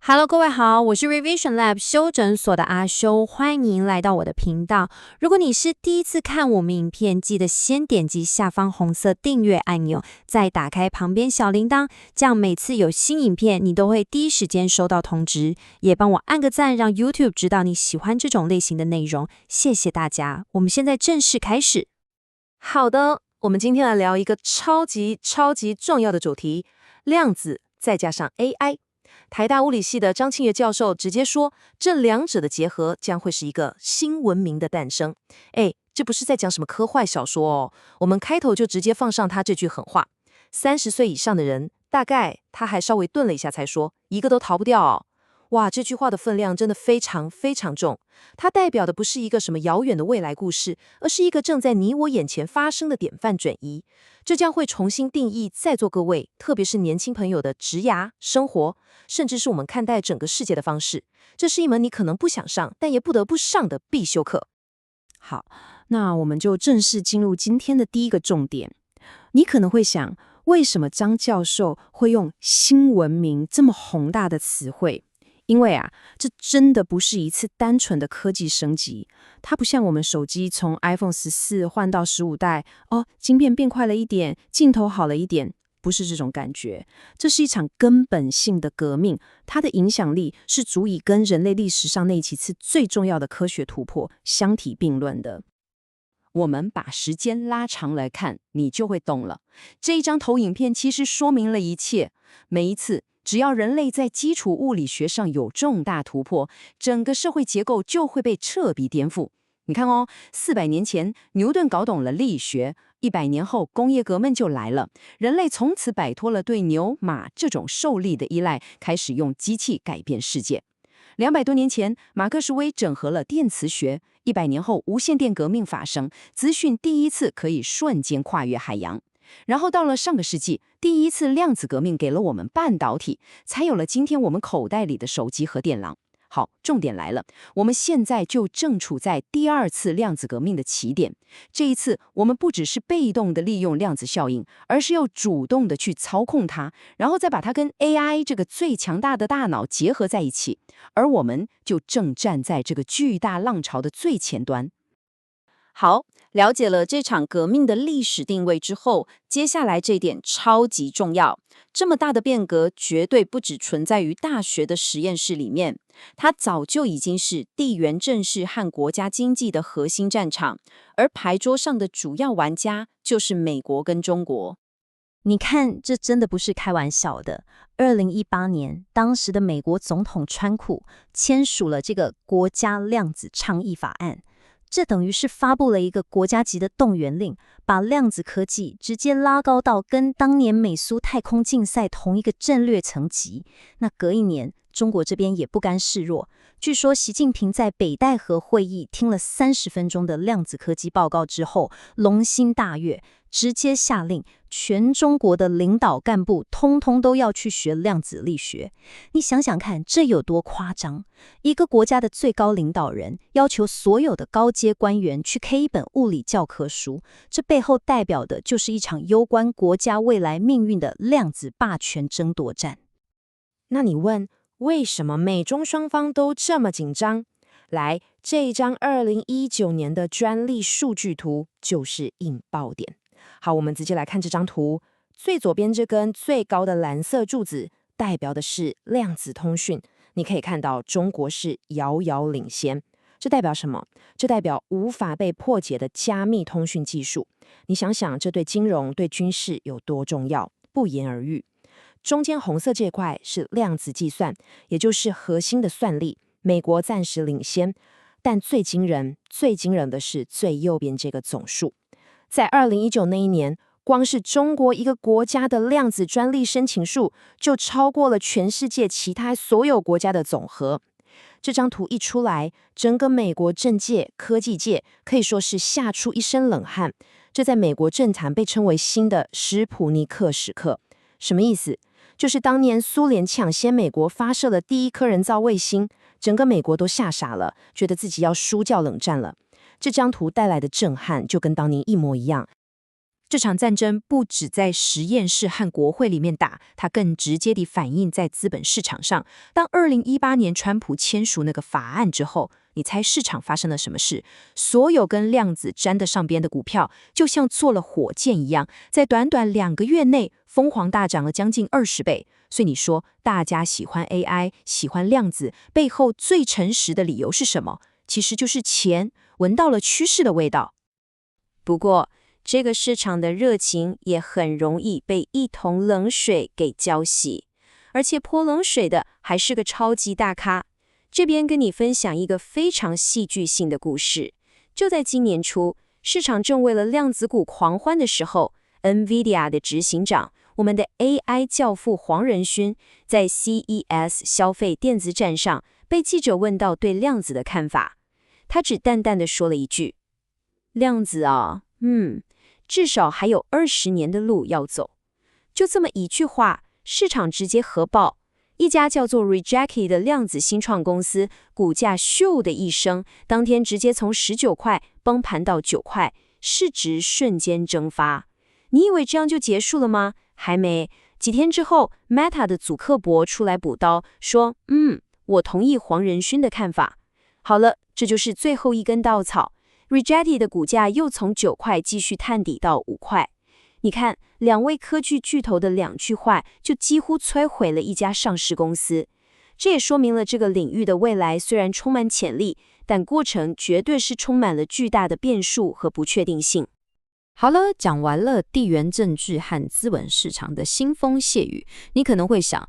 Hello，各位好，我是 Revision Lab 修整所的阿修，欢迎您来到我的频道。如果你是第一次看我们影片，记得先点击下方红色订阅按钮，再打开旁边小铃铛，这样每次有新影片，你都会第一时间收到通知。也帮我按个赞，让 YouTube 知道你喜欢这种类型的内容。谢谢大家，我们现在正式开始。好的，我们今天来聊一个超级重要的主题：量子再加上 AI。台大物理系的张庆岳教授直接说，这两者的结合将会是一个新文明的诞生。这不是在讲什么科幻小说哦，我们开头就直接放上他这句狠话。30岁以上的人，大概他还稍微顿了一下才说，一个都逃不掉哦。哇，这句话的分量真的非常重。它代表的不是一个什么遥远的未来故事，而是一个正在你我眼前发生的典范转移。这将会重新定义在座各位，特别是年轻朋友的职涯、生活，甚至是我们看待整个世界的方式。这是一门你可能不想上，但也不得不上的必修课。好，那我们就正式进入今天的第一个重点。你可能会想，为什么张教授会用新文明这么宏大的词汇？因为这真的不是一次单纯的科技升级，它不像我们手机从 iPhone 14换到15代，晶片变快了一点，镜头好了一点，不是这种感觉。这是一场根本性的革命，它的影响力是足以跟人类历史上那几次最重要的科学突破相提并论的。我们把时间拉长来看，你就会懂了。这一张投影片其实说明了一切。每一次，只要人类在基础物理学上有重大突破，整个社会结构就会被彻底颠覆。你看哦，400年前牛顿搞懂了力学，100年后工业革命就来了，人类从此摆脱了对牛马这种受力的依赖，开始用机器改变世界。200多年前，马克·舒威整合了电磁学，100年后无线电革命发生，资讯第一次可以瞬间跨越海洋。然后到了上个世纪，第一次量子革命给了我们半导体，才有了今天我们口袋里的手机和电脑。好，重点来了，我们现在就正处在第二次量子革命的起点。这一次，我们不只是被动的利用量子效应，而是要主动的去操控它，然后再把它跟 AI 这个最强大的大脑结合在一起。而我们就正站在这个巨大浪潮的最前端。好，了解了这场革命的历史定位之后，接下来这点超级重要。这么大的变革绝对不只存在于大学的实验室里面，它早就已经是地缘政治和国家经济的核心战场，而牌桌上的主要玩家就是美国跟中国。你看，这真的不是开玩笑的。2018年，当时的美国总统川普签署了这个国家量子倡议法案。这等于是发布了一个国家级的动员令，把量子科技直接拉高到跟当年美苏太空竞赛同一个战略层级。那隔一年，中国这边也不甘示弱。据说习近平在北戴河会议听了30分钟的量子科技报告之后，龙心大悦，直接下令全中国的领导干部通通都要去学量子力学。你想想看，这有多夸张？一个国家的最高领导人要求所有的高阶官员去 K 一本物理教科书，这背后代表的就是一场攸关国家未来命运的量子霸权争夺战。那你问，为什么美中双方都这么紧张？来，这一张2019年的专利数据图就是引爆点。好，我们直接来看这张图。最左边这根最高的蓝色柱子代表的是量子通讯，你可以看到中国是遥遥领先。这代表什么？这代表无法被破解的加密通讯技术。你想想，这对金融、对军事有多重要，不言而喻。中间红色这块是量子计算，也就是核心的算力，美国暂时领先，但最惊人的是最右边这个总数。在2019那一年，光是中国一个国家的量子专利申请数就超过了全世界其他所有国家的总和。这张图一出来，整个美国政界、科技界可以说是吓出一身冷汗。这在美国政坛被称为新的史普尼克时刻。什么意思？就是当年苏联抢先美国发射了第一颗人造卫星，整个美国都吓傻了，觉得自己要输掉冷战了。这张图带来的震撼就跟当年一模一样。这场战争不只在实验室和国会里面打，它更直接地反映在资本市场上。当2018年川普签署那个法案之后，你猜市场发生了什么事？所有跟量子沾得上边的股票，就像坐了火箭一样，在短短2个月内疯狂大涨了将近20倍。所以你说，大家喜欢 AI， 喜欢量子，背后最诚实的理由是什么？其实就是钱，闻到了趋势的味道。不过，这个市场的热情也很容易被一桶冷水给浇熄，而且泼冷水的还是个超级大咖。这边跟你分享一个非常戏剧性的故事。就在今年初，市场正为了量子股狂欢的时候， NVIDIA 的执行长，我们的 AI 教父黄仁勋，在 CES 消费电子展上被记者问到对量子的看法，他只淡淡地说了一句：量子啊，至少还有20年的路要走。就这么一句话，市场直接核爆。一家叫做 Rigetti 的量子新创公司，股价咻的一声，当天直接从19块崩盘到9块，市值瞬间蒸发。你以为这样就结束了吗？还没。几天之后 ，Meta 的祖克伯出来补刀，说：“我同意黄仁勋的看法。”好了，这就是最后一根稻草。Rigetti 的股价又从9块继续探底到5块。你看，两位科技巨头的2句话就几乎摧毁了一家上市公司。这也说明了这个领域的未来虽然充满潜力，但过程绝对是充满了巨大的变数和不确定性。好了，讲完了地缘政治和资本市场的腥风血雨，你可能会想，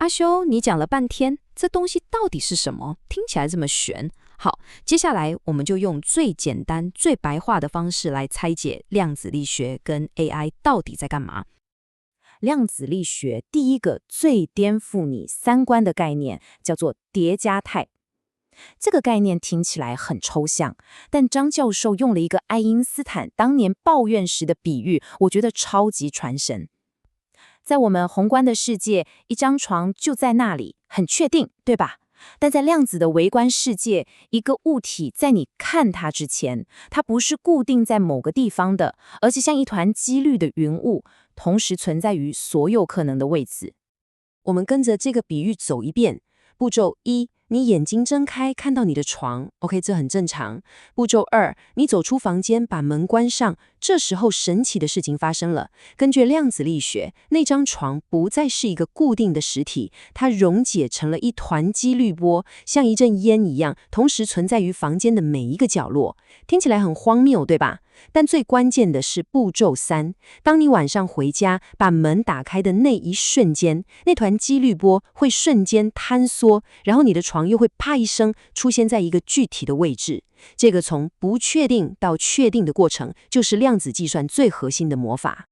阿修，你讲了半天，这东西到底是什么？听起来这么玄。好，接下来我们就用最简单、最白话的方式来拆解量子力学跟 AI 到底在干嘛。量子力学第一个最颠覆你三观的概念叫做叠加态。这个概念听起来很抽象，但张教授用了一个爱因斯坦当年抱怨时的比喻，我觉得超级传神。在我们宏观的世界，一张床就在那里，很确定，对吧？但在量子的微观世界，一个物体在你看它之前，它不是固定在某个地方的，而是像一团几率的云雾，同时存在于所有可能的位置。我们跟着这个比喻走一遍。步骤1，你眼睛睁开看到你的床 ，OK， 这很正常。步骤2，你走出房间把门关上，这时候神奇的事情发生了。根据量子力学，那张床不再是一个固定的实体，它溶解成了一团几率波，像一阵烟一样，同时存在于房间的每一个角落。听起来很荒谬，对吧？但最关键的是步骤3，当你晚上回家把门打开的那一瞬间，那团几率波会瞬间坍缩，然后你的床又会啪一声出现在一个具体的位置。这个从不确定到确定的过程，就是量子计算最核心的魔法。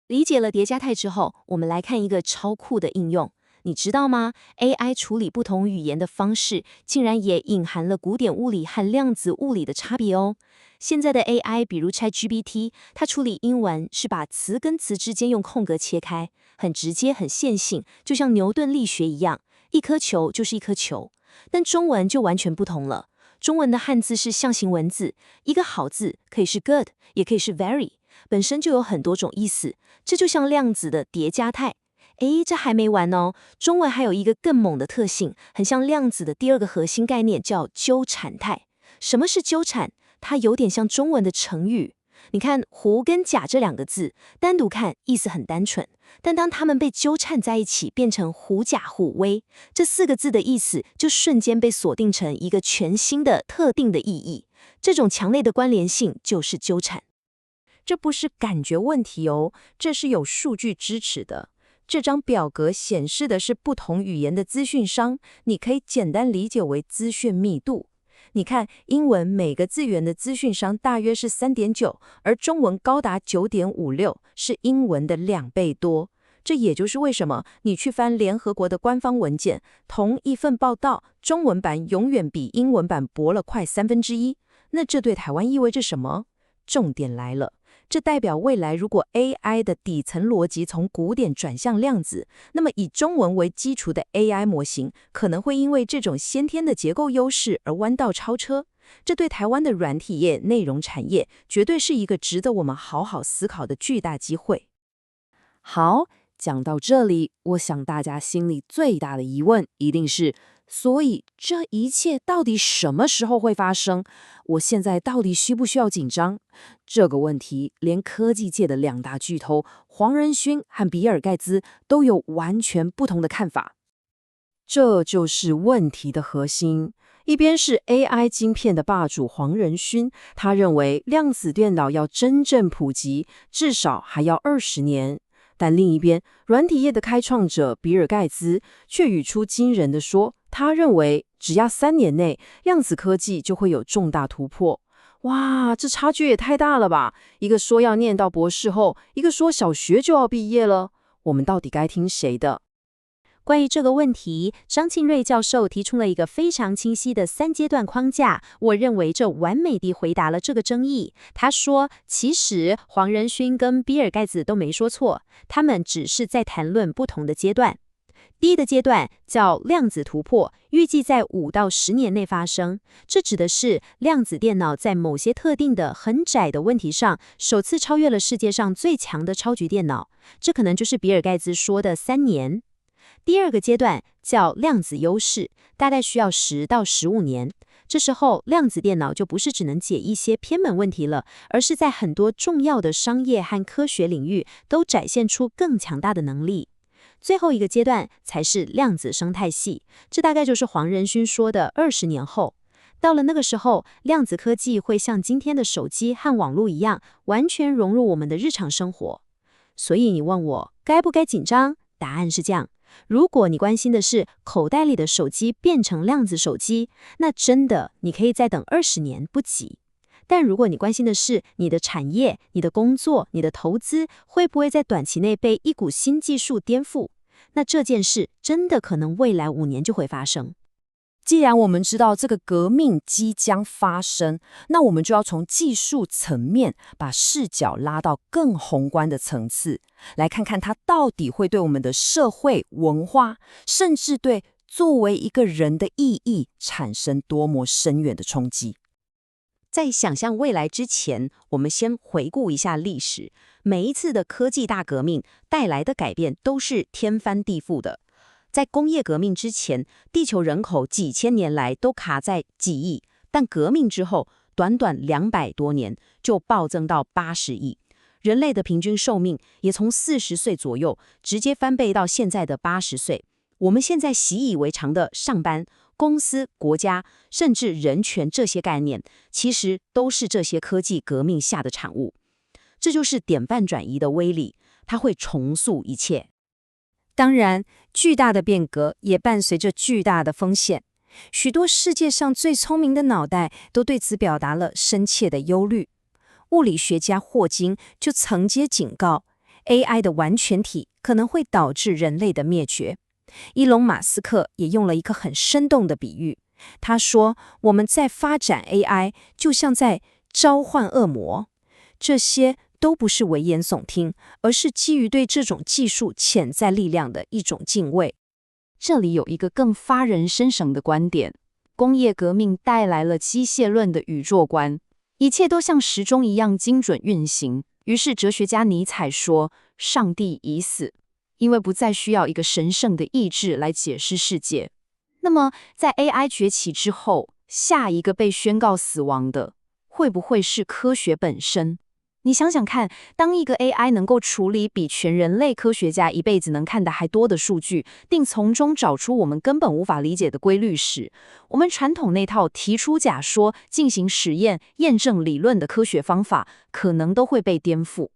理解了叠加态之后，我们来看一个超酷的应用。你知道吗？ AI 处理不同语言的方式，竟然也隐含了古典物理和量子物理的差别哦。现在的 AI， 比如 ChatGPT， 它处理英文是把词跟词之间用空格切开，很直接很线性，就像牛顿力学一样，一颗球就是一颗球。但中文就完全不同了，中文的汉字是象形文字，一个好字可以是 good， 也可以是 very， 本身就有很多种意思，这就像量子的叠加态。这还没完哦，中文还有一个更猛的特性，很像量子的第2个核心概念，叫纠缠态。什么是纠缠？它有点像中文的成语。你看狐跟甲这2个字，单独看意思很单纯，但当它们被纠缠在一起，变成狐假虎威，这4个字的意思就瞬间被锁定成一个全新的特定的意义。这种强烈的关联性就是纠缠。这不是感觉问题哦，这是有数据支持的。这张表格显示的是不同语言的资讯商，你可以简单理解为资讯密度。你看，英文每个字元的资讯商大约是 3.9， 而中文高达 9.56， 是英文的2倍多。这也就是为什么你去翻联合国的官方文件，同一份报道，中文版永远比英文版薄了快1/3。那这对台湾意味着什么？重点来了。这代表未来如果 AI 的底层逻辑从古典转向量子，那么以中文为基础的 AI 模型可能会因为这种先天的结构优势而弯道超车。这对台湾的软体业、内容产业绝对是一个值得我们好好思考的巨大机会。好，讲到这里，我想大家心里最大的疑问一定是：所以这一切到底什么时候会发生？我现在到底需不需要紧张？这个问题，连科技界的两大巨头黄仁勋和比尔盖茨都有完全不同的看法。这就是问题的核心。一边是 AI 晶片的霸主黄仁勋，他认为量子电脑要真正普及，至少还要20年。但另一边，软体业的开创者比尔盖茨却语出惊人地说，他认为只要3年内，量子科技就会有重大突破。哇，这差距也太大了吧！一个说要念到博士后，一个说小学就要毕业了。我们到底该听谁的？关于这个问题，张庆瑞教授提出了一个非常清晰的3阶段框架，我认为这完美地回答了这个争议。他说，其实黄仁勋跟比尔盖茨都没说错，他们只是在谈论不同的阶段。第一个阶段叫量子突破，预计在5到10年内发生。这指的是量子电脑在某些特定的很窄的问题上，首次超越了世界上最强的超级电脑。这可能就是比尔盖茨说的3年。第二个阶段叫量子优势，大概需要10到15年。这时候，量子电脑就不是只能解一些偏门问题了，而是在很多重要的商业和科学领域都展现出更强大的能力。最后一个阶段才是量子生态系，这大概就是黄仁勋说的20年后。到了那个时候，量子科技会像今天的手机和网络一样，完全融入我们的日常生活。所以你问我该不该紧张？答案是这样。如果你关心的是口袋里的手机变成量子手机，那真的你可以再等20年，不急。但如果你关心的是你的产业、你的工作、你的投资会不会在短期内被一股新技术颠覆，那这件事真的可能未来5年就会发生。既然我们知道这个革命即将发生，那我们就要从技术层面把视角拉到更宏观的层次，来看看它到底会对我们的社会、文化，甚至对作为一个人的意义产生多么深远的冲击。在想象未来之前，我们先回顾一下历史。每一次的科技大革命带来的改变都是天翻地覆的。在工业革命之前，地球人口几千年来都卡在几亿，但革命之后，短短200多年就暴增到80亿。人类的平均寿命也从40岁左右直接翻倍到现在的80岁。我们现在习以为常的上班、公司、国家，甚至人权这些概念，其实都是这些科技革命下的产物。这就是典范转移的威力，它会重塑一切。当然，巨大的变革也伴随着巨大的风险。许多世界上最聪明的脑袋都对此表达了深切的忧虑。物理学家霍金就曾经警告 ，AI 的完全体可能会导致人类的灭绝。伊隆马斯克也用了一个很生动的比喻，他说：“我们在发展 AI， 就像在召唤恶魔。”这些都不是危言耸听，而是基于对这种技术潜在力量的一种敬畏。这里有一个更发人深省的观点：工业革命带来了机械论的宇宙观，一切都像时钟一样精准运行。于是哲学家尼采说：“上帝已死，因为不再需要一个神圣的意志来解释世界。”那么，在 AI 崛起之后，下一个被宣告死亡的，会不会是科学本身？你想想看，当一个 AI 能够处理比全人类科学家一辈子能看的还多的数据，并从中找出我们根本无法理解的规律时，我们传统那套提出假说、进行实验、验证理论的科学方法，可能都会被颠覆。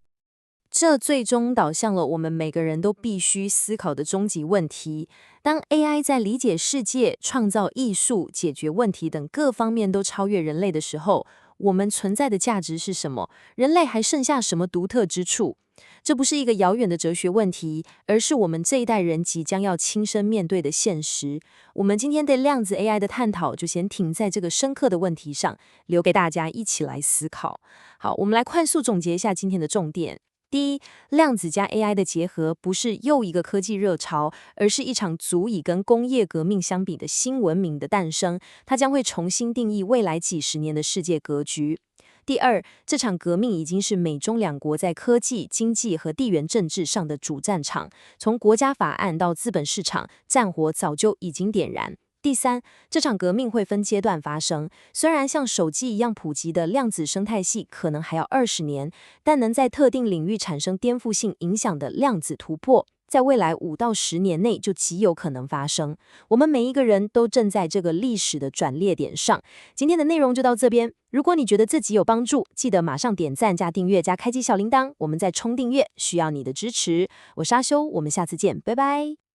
这最终导向了我们每个人都必须思考的终极问题：当 AI 在理解世界、创造艺术、解决问题等各方面都超越人类的时候，我们存在的价值是什么？人类还剩下什么独特之处？这不是一个遥远的哲学问题，而是我们这一代人即将要亲身面对的现实。我们今天对量子 AI 的探讨就先停在这个深刻的问题上，留给大家一起来思考。好，我们来快速总结一下今天的重点。第一，量子加 AI 的结合不是又一个科技热潮，而是一场足以跟工业革命相比的新文明的诞生，它将会重新定义未来几十年的世界格局。第二，这场革命已经是美中两国在科技、经济和地缘政治上的主战场，从国家法案到资本市场，战火早就已经点燃。第三，这场革命会分阶段发生，虽然像手机一样普及的量子生态系可能还要20年，但能在特定领域产生颠覆性影响的量子突破，在未来5到10年内就极有可能发生。我们每一个人都正在这个历史的转捩点上。今天的内容就到这边，如果你觉得自己有帮助，记得马上点赞加订阅加开启小铃铛，我们在冲订阅，需要你的支持。我是阿修，我们下次见，拜拜。